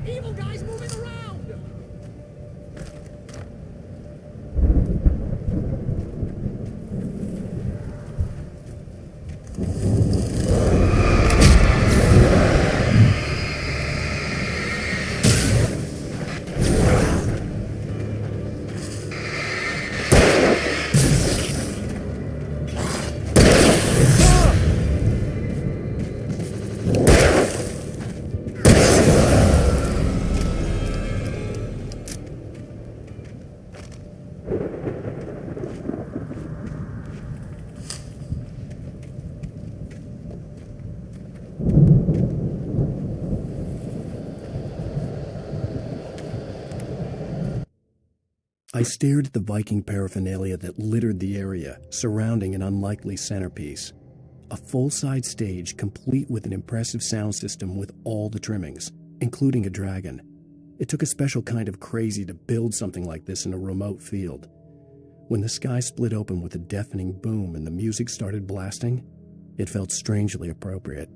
Evil guys moving around! I stared at the Viking paraphernalia that littered the area, surrounding an unlikely centerpiece. A full-size stage complete with an impressive sound system with all the trimmings, including a dragon. It took a special kind of crazy to build something like this in a remote field. When the sky split open with a deafening boom and the music started blasting, it felt strangely appropriate.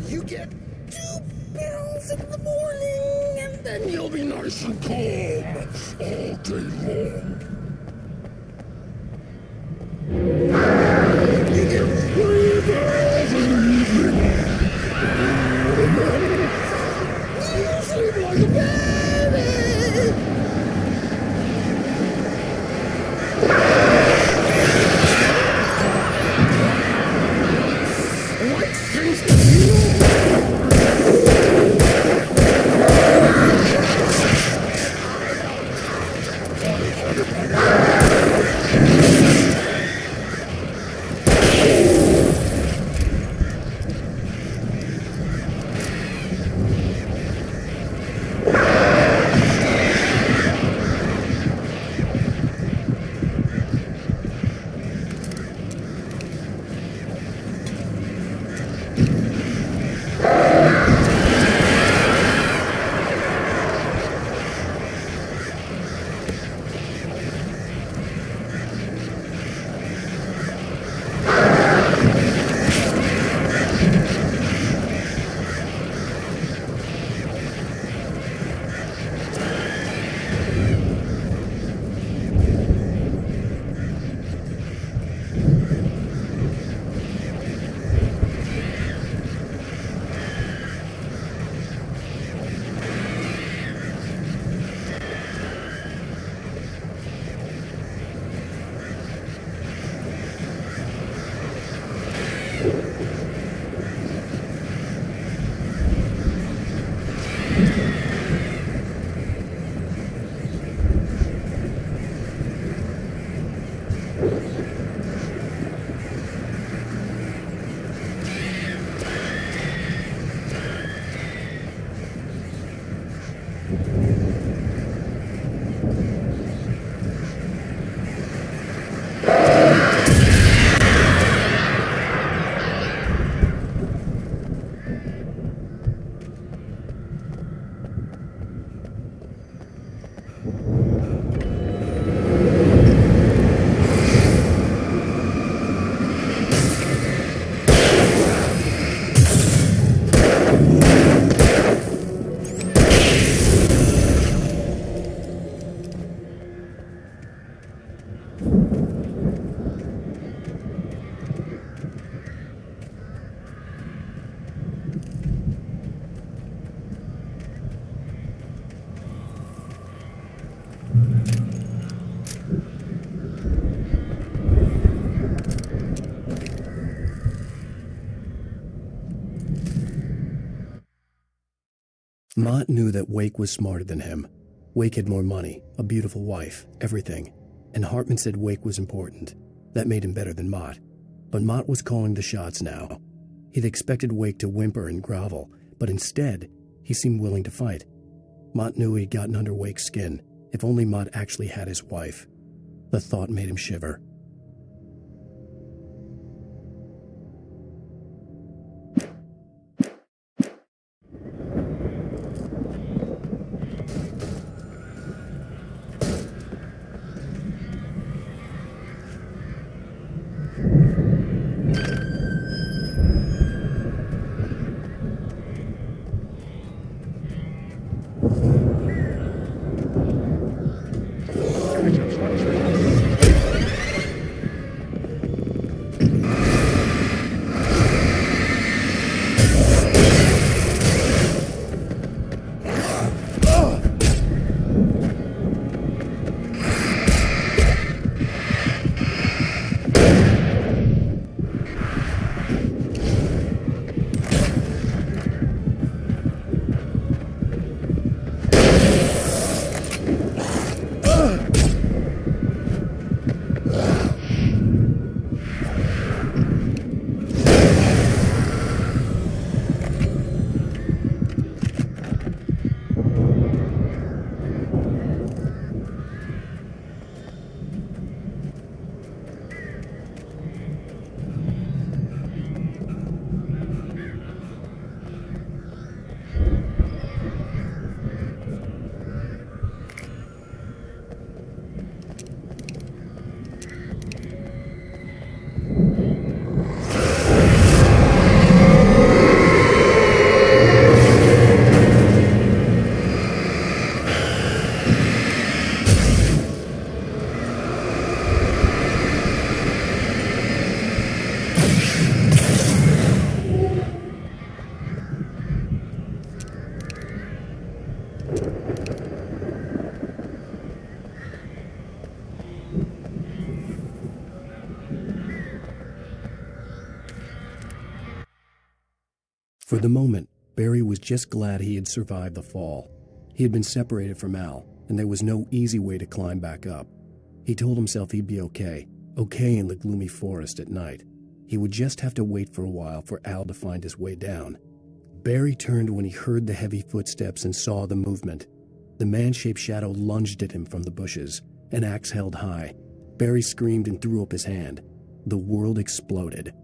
You get 2 pills in the morning, and then you'll be nice and calm all day long. You get 3 pills in the evening. You sleep like a baby. Like things to you. Mott knew that Wake was smarter than him. Wake had more money, a beautiful wife, everything. And Hartman said Wake was important. That made him better than Mott. But Mott was calling the shots now. He'd expected Wake to whimper and grovel, but instead, he seemed willing to fight. Mott knew he'd gotten under Wake's skin. If only Mott actually had his wife. The thought made him shiver. For the moment, Barry was just glad he had survived the fall. He had been separated from Al, and there was no easy way to climb back up. He told himself he'd be okay in the gloomy forest at night. He would just have to wait for a while for Al to find his way down. Barry turned when he heard the heavy footsteps and saw the movement. The man-shaped shadow lunged at him from the bushes, an axe held high. Barry screamed and threw up his hand. The world exploded.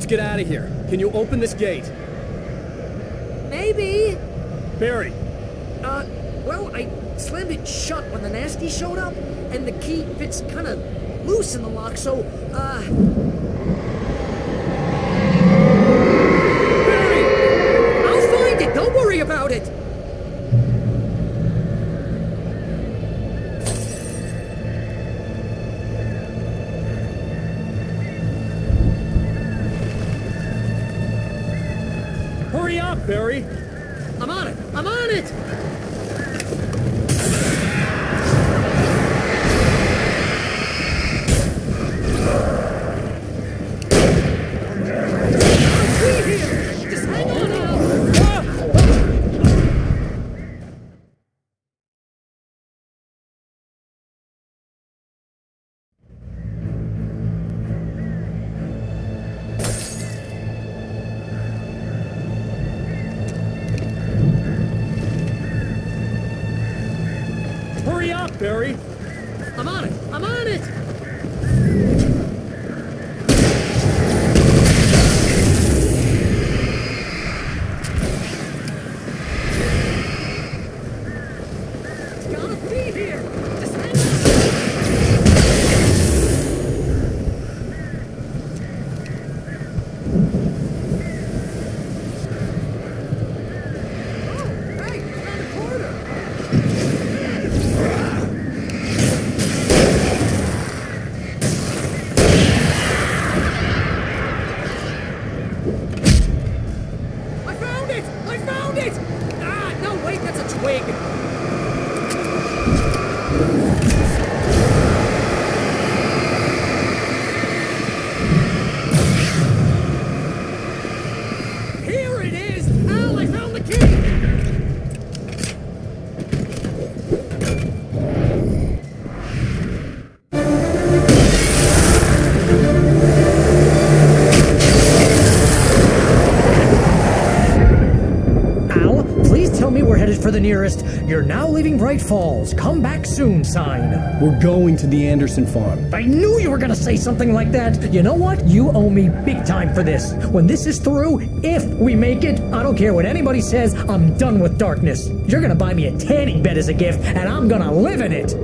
get out of here. Can you open this gate? Maybe. Barry. Well, I slammed it shut when the nasty showed up, and the key fits kind of loose in the lock, so, Barry! I'll find it! Don't worry about it! Hurry up, Barry! I'm on it! I'm on it! Hurry up, Barry! I'm on it! I'm on it! It's gotta be here! Just hang on! Oh, hey, around the corner! I found it! Ah, no, wait, that's a twig. Here it is! Al, I found the key! Tell me we're headed for the nearest "You're now leaving Bright Falls. Come back soon" sign. We're going to the Anderson farm. I knew you were gonna say something like that. You know what? You owe me big time for this. When this is through, if we make it, I don't care what anybody says, I'm done with darkness. You're gonna buy me a tanning bed as a gift, and I'm gonna live in it.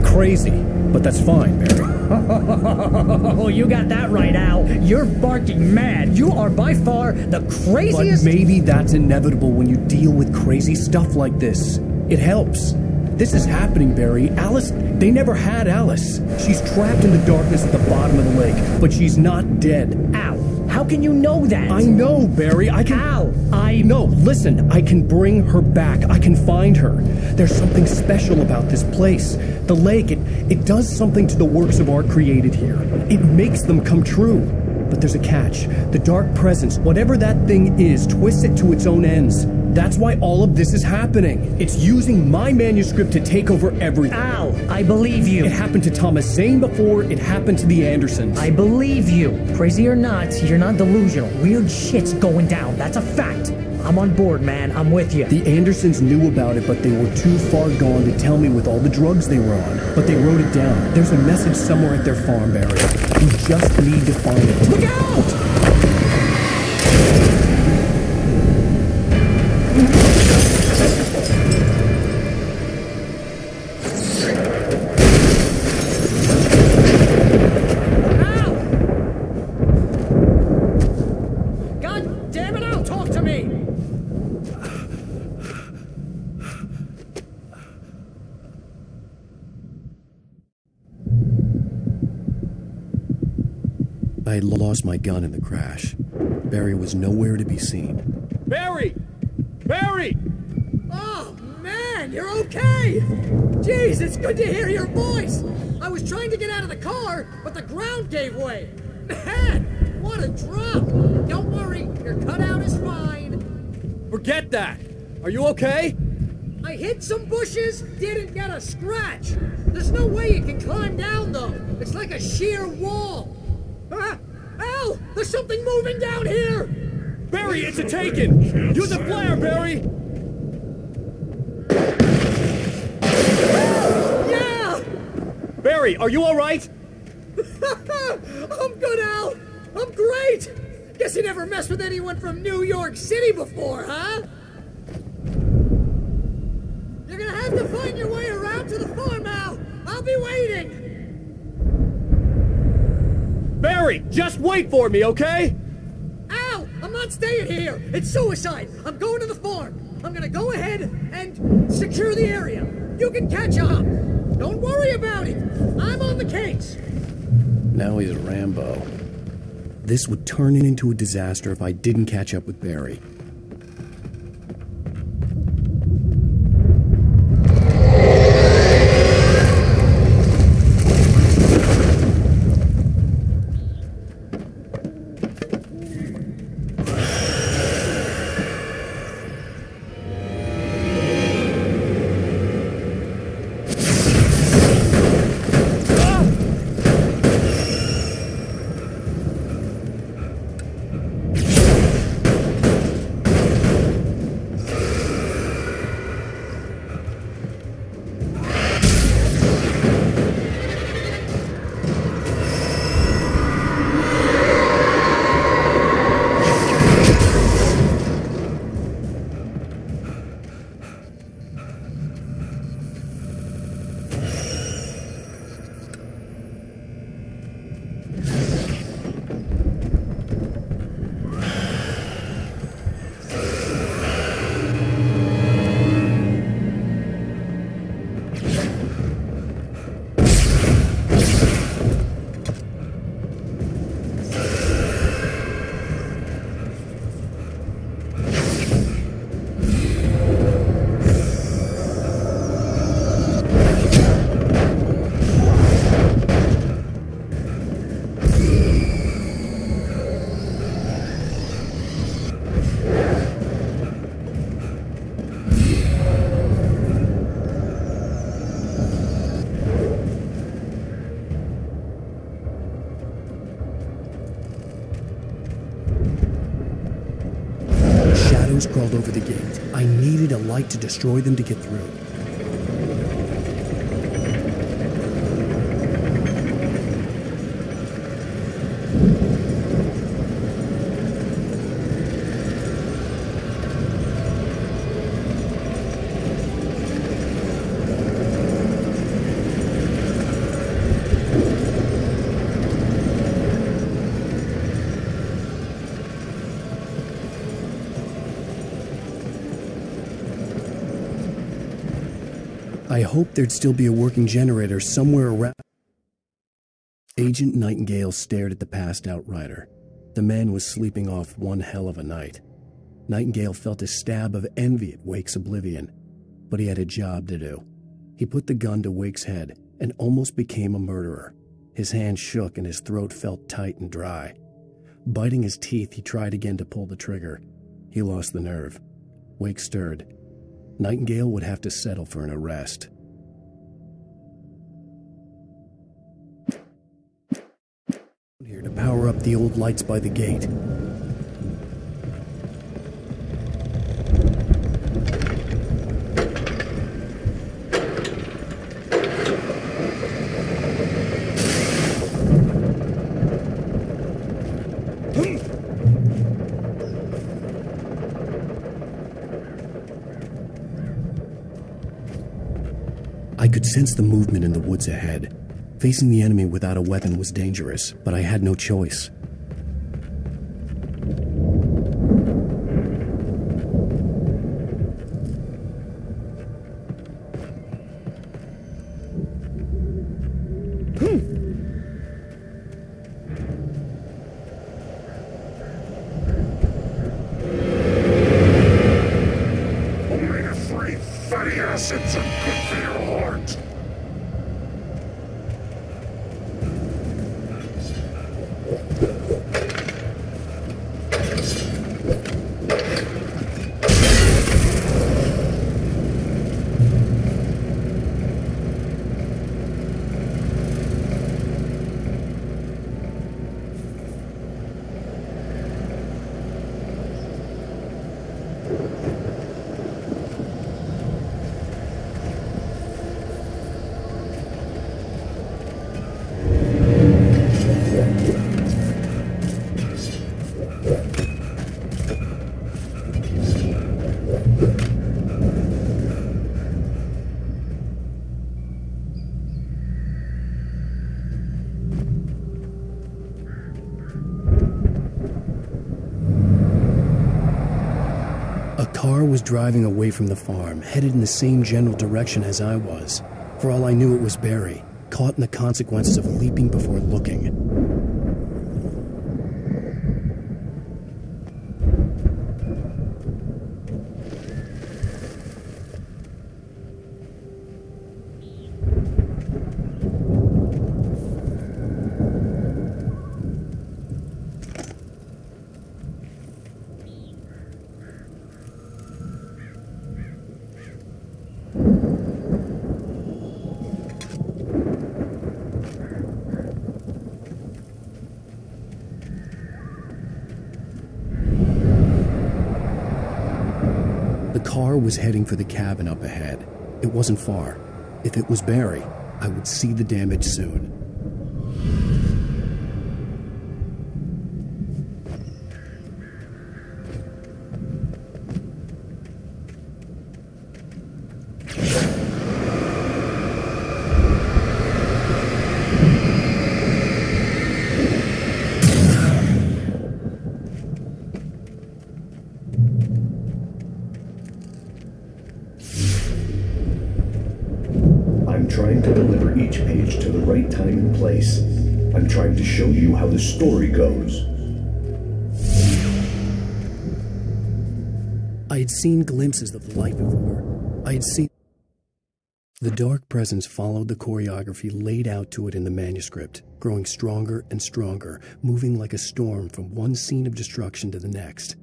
Crazy, but that's fine, Barry. Oh, you got that right, Al. You're barking mad. You are by far the craziest... But maybe that's inevitable when you deal with crazy stuff like this. It helps. This is happening, Barry. Alice, they never had Alice. She's trapped in the darkness at the bottom of the lake, but she's not dead. Al, how can you know that? I know, Barry. I can... Al, No, listen. I can bring her back. I can find her. There's something special about this place. The lake, it does something to the works of art created here. It makes them come true. But there's a catch. The dark presence, whatever that thing is, twists it to its own ends. That's why all of this is happening. It's using my manuscript to take over everything. Al, I believe you. It happened to Thomas Zane before. It happened to the Andersons. I believe you. Crazy or not, you're not delusional. Weird shit's going down. That's a fact. I'm on board, man. I'm with you. The Andersons knew about it, but they were too far gone to tell me with all the drugs they were on. But they wrote it down. There's a message somewhere at their farm, Barry. You just need to find it. Look out! I had lost my gun in the crash. Barry was nowhere to be seen. Barry! Barry! Oh, man, you're okay! Jeez, it's good to hear your voice! I was trying to get out of the car, but the ground gave way! Man, what a drop! Don't worry, your cutout is fine. Forget that! Are you okay? I I hit some bushes, didn't get a scratch. There's no way you can climb down, though. It's like a sheer wall. Al! There's something moving down here! Barry, it's a taken! Use a flare, Barry! Yeah! Barry, are you alright? I'm good, Al! I'm great! Guess you never messed with anyone from New York City before, huh? You're gonna have to find your way around to the farm, Al! I'll be waiting! Barry, just wait for me, okay? Al! I'm not staying here! It's suicide! I'm going to the farm! I'm gonna go ahead and secure the area. You can catch up! Don't worry about it! I'm on the case! Now he's a Rambo. This would turn into a disaster if I didn't catch up with Barry. Crawled over the gate. I needed a light to destroy them to get through. I hoped there'd still be a working generator somewhere around. Agent Nightingale stared at the passed out rider. The man was sleeping off one hell of a night. Nightingale felt a stab of envy at Wake's oblivion, but he had a job to do. He put the gun to Wake's head and almost became a murderer. His hand shook and his throat felt tight and dry. Biting his teeth, he tried again to pull the trigger. He lost the nerve. Wake stirred. Nightingale would have to settle for an arrest. Here to power up the old lights by the gate. I could sense the movement in the woods ahead. Facing the enemy without a weapon was dangerous, but I had no choice. Omega-3 fatty acids are good for your heart. car was driving away from the farm, headed in the same general direction as I was. For all I knew, it was Barry, caught in the consequences of leaping before looking. The car was heading for the cabin up ahead. It wasn't far. If it was Barry, I would see the damage soon. I'm trying to deliver each page to the right time and place. I'm trying to show you how the story goes. I had seen glimpses of the light before. I had seen... The dark presence followed the choreography laid out to it in the manuscript, growing stronger and stronger, moving like a storm from one scene of destruction to the next.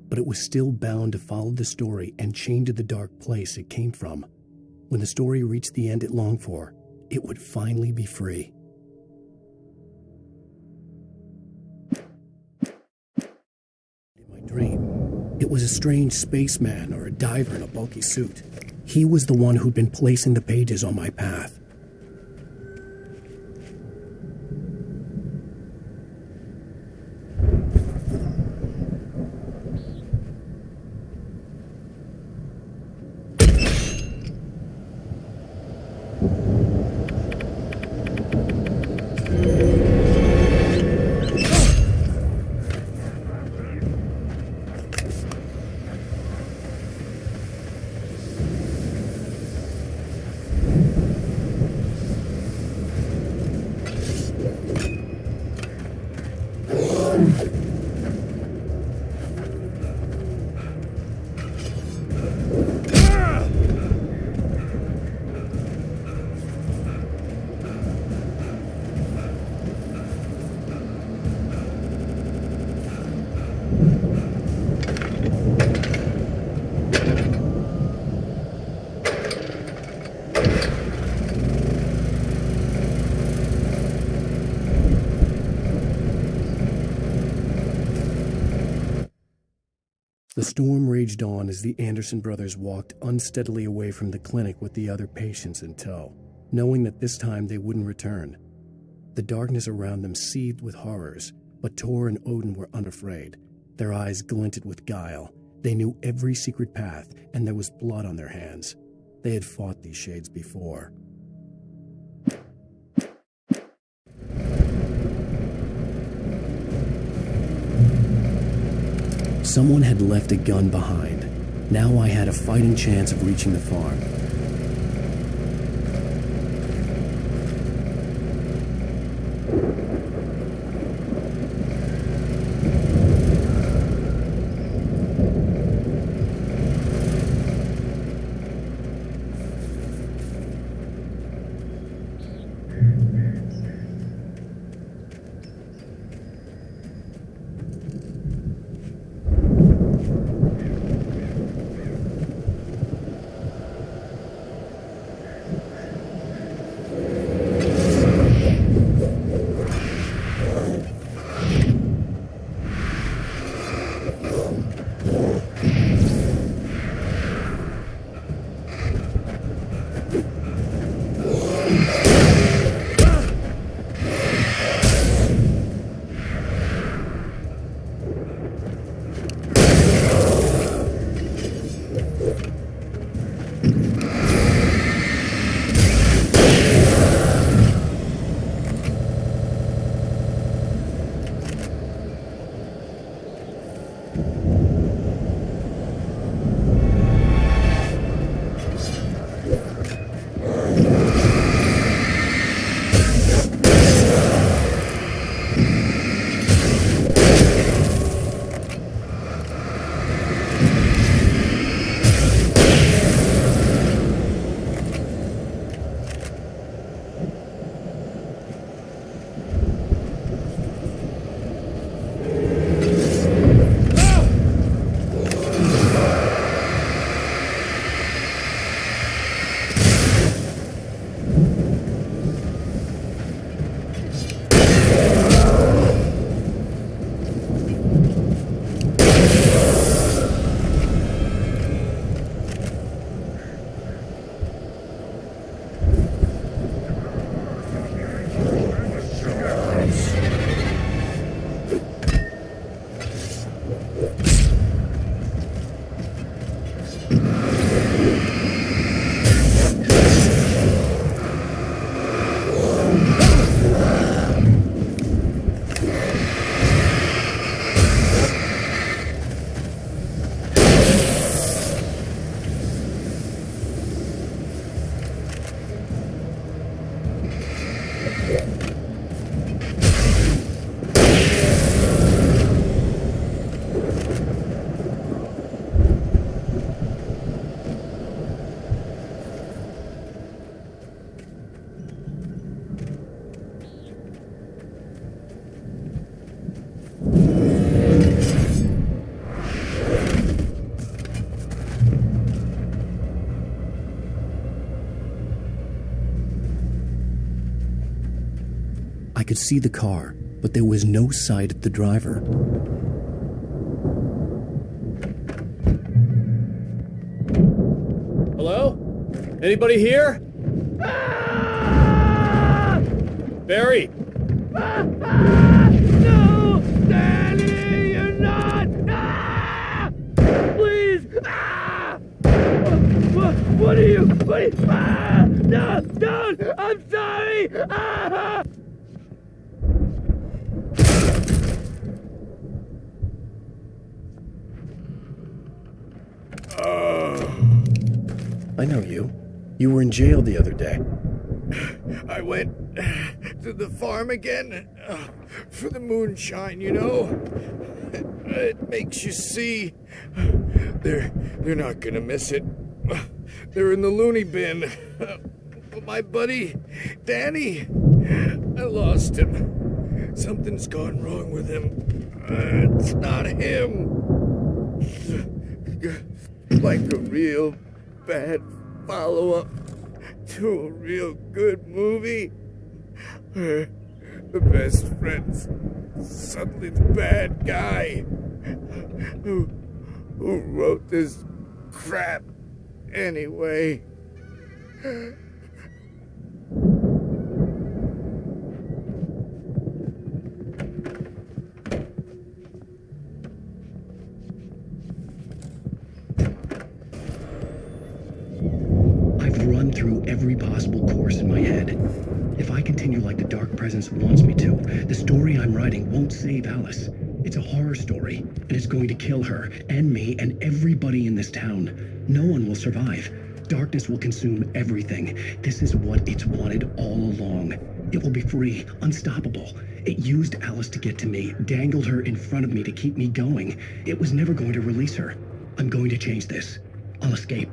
But it was still bound to follow the story and chained to the dark place it came from. When the story reached the end it longed for, it would finally be free. In my dream, it was a strange spaceman or a diver in a bulky suit. He was the one who'd been placing the pages on my path. The storm raged on as the Anderson brothers walked unsteadily away from the clinic with the other patients in tow, knowing that this time they wouldn't return. The darkness around them seethed with horrors, but Tor and Odin were unafraid. Their eyes glinted with guile. They knew every secret path, and there was blood on their hands. They had fought these shades before. Someone had left a gun behind. Now I had a fighting chance of reaching the farm. could see the car, but there was no sight of the driver. Hello? Anybody here? Barry! No! Danny, you're not! Please! What are you? No! Don't! I'm sorry! I know you. You were in jail the other day. I went to the farm again for the moonshine, you know. It makes you see. They're not gonna miss it. They're in the loony bin. But my buddy, Danny, I lost him. Something's gone wrong with him. It's not him. Like a real bad follow-up to a real good movie where the best friend's suddenly the bad guy who wrote this crap anyway. I've run through every possible course in my head. If I continue like the Dark Presence wants me to, the story I'm writing won't save Alice. It's a horror story, and it's going to kill her, and me, and everybody in this town. No one will survive. Darkness will consume everything. This is what it's wanted all along. It will be free, unstoppable. It used Alice to get to me, dangled her in front of me to keep me going. It was never going to release her. I'm going to change this. I'll escape.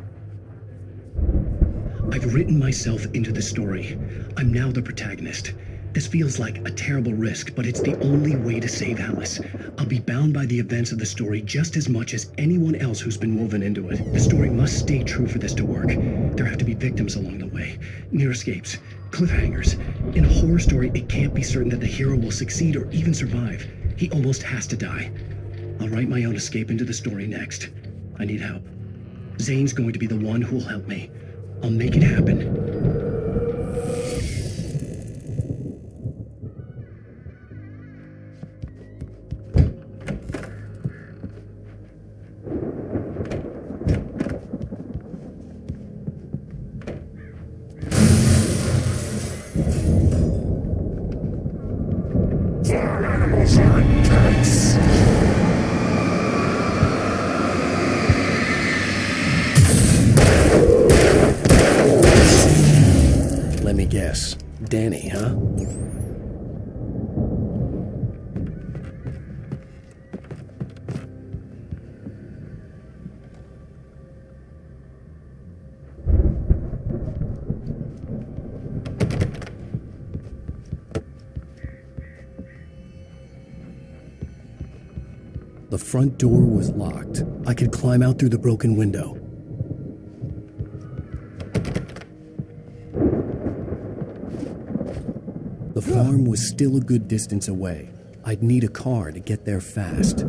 I've written myself into the story. I'm now the protagonist. This feels like a terrible risk, but it's the only way to save Alice. I'll be bound by the events of the story just as much as anyone else who's been woven into it. The story must stay true for this to work. There have to be victims along the way, near escapes, cliffhangers. In a horror story, it can't be certain that the hero will succeed or even survive. He almost has to die. I'll write my own escape into the story next. I need help. Zane's going to be the one who'll help me. I'll make it happen. Farm animals aren't pets. Let me guess. Danny, huh? The front door was locked. I could climb out through the broken window. The farm was still a good distance away. I'd need a car to get there fast.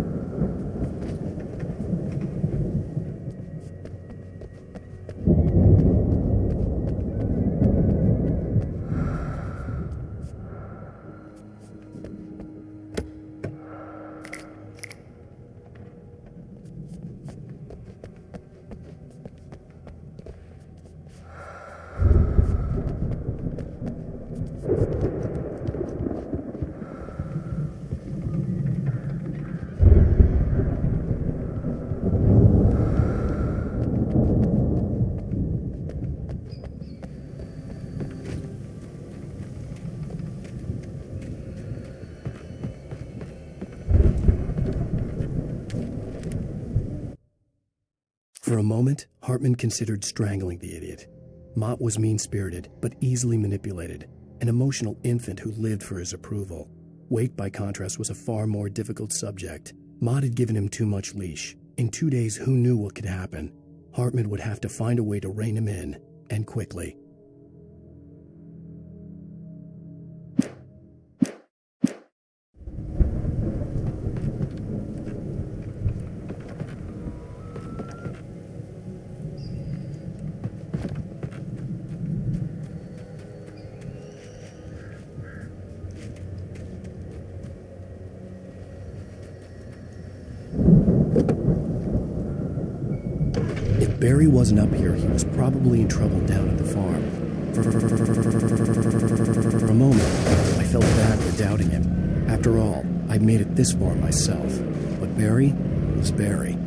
For a moment, Hartman considered strangling the idiot. Mott was mean-spirited, but easily manipulated, an emotional infant who lived for his approval. Wake, by contrast, was a far more difficult subject. Mott had given him too much leash. In 2 days, who knew what could happen? Hartman would have to find a way to rein him in, and quickly. Barry wasn't up here, he was probably in trouble down at the farm. For a moment, I felt bad for doubting him. After all, I'd made it this far myself. But Barry was Barry.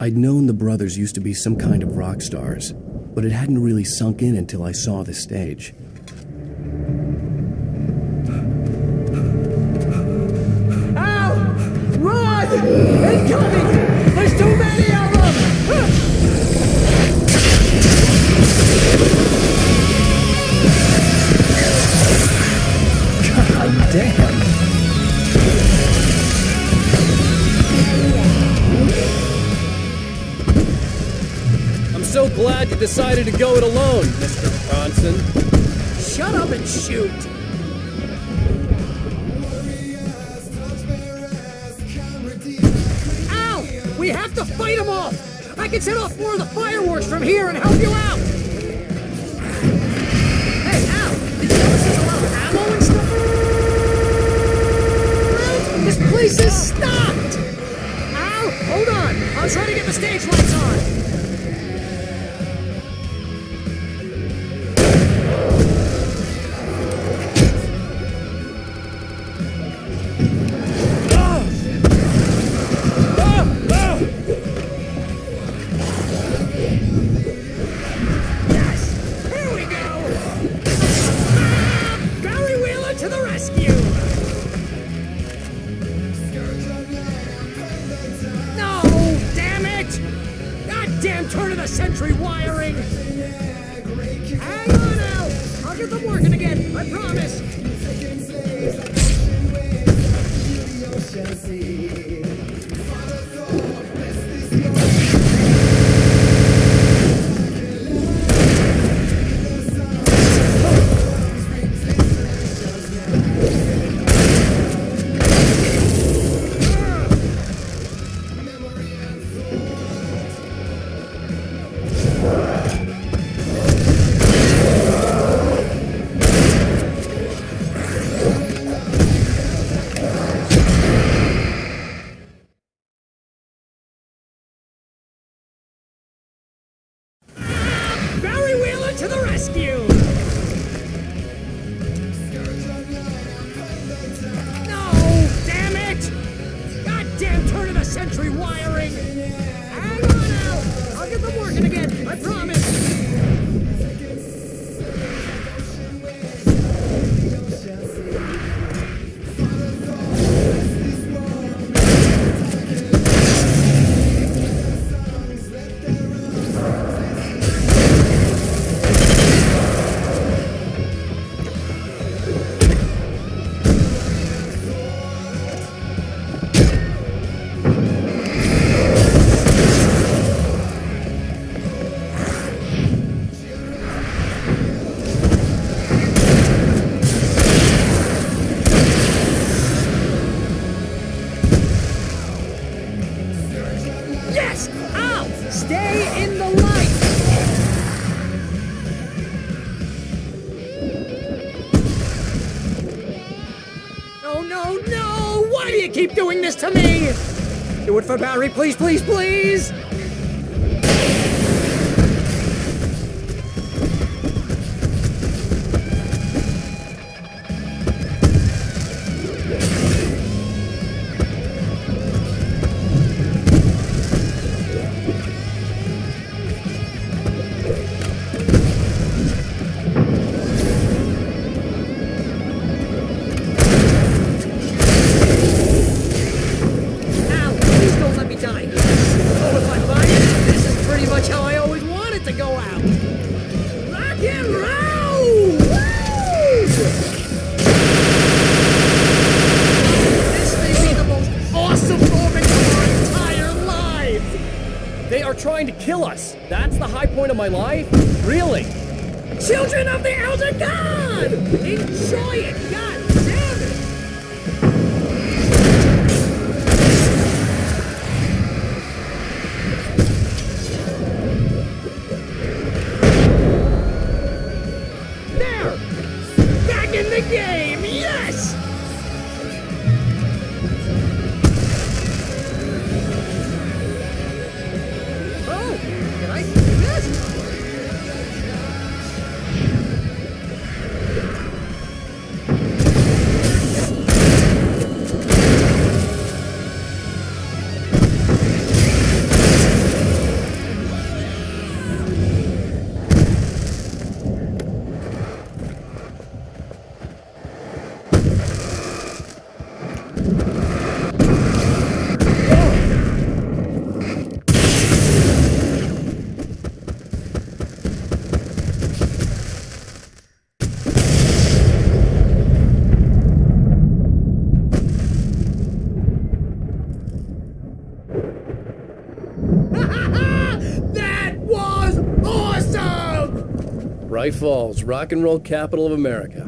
I'd known the brothers used to be some kind of rock stars, but it hadn't really sunk in until I saw the stage. Ow! Run! Incoming! There's too many of them! God damn! I'm so glad you decided to go it alone, Mr. Bronson. Shut up and shoot! Ow! We have to fight them off! I can set off more of the fireworks from here and help you out! Hey, Al! Did you notice there's a lot of ammo and stuff? This place is stopped! Al, hold on! I'll try to get the stage lights on! Turn of the century wiring! Hang on, Al! I'll get them working again, I promise! To the rescue! No! Damn it! Goddamn turn of the century wiring! Hang on, Al! I'll get them working again, I promise! Stay in the light! No, no, no! Why do you keep doing this to me? Do it for Barry, please, please, please! Trying to kill us. That's the high point of my life? Really? Children of the Elder God! Enjoy it! God damn it! There! Back in the game! Yes! Can I do this? Bright Falls, rock and roll capital of America.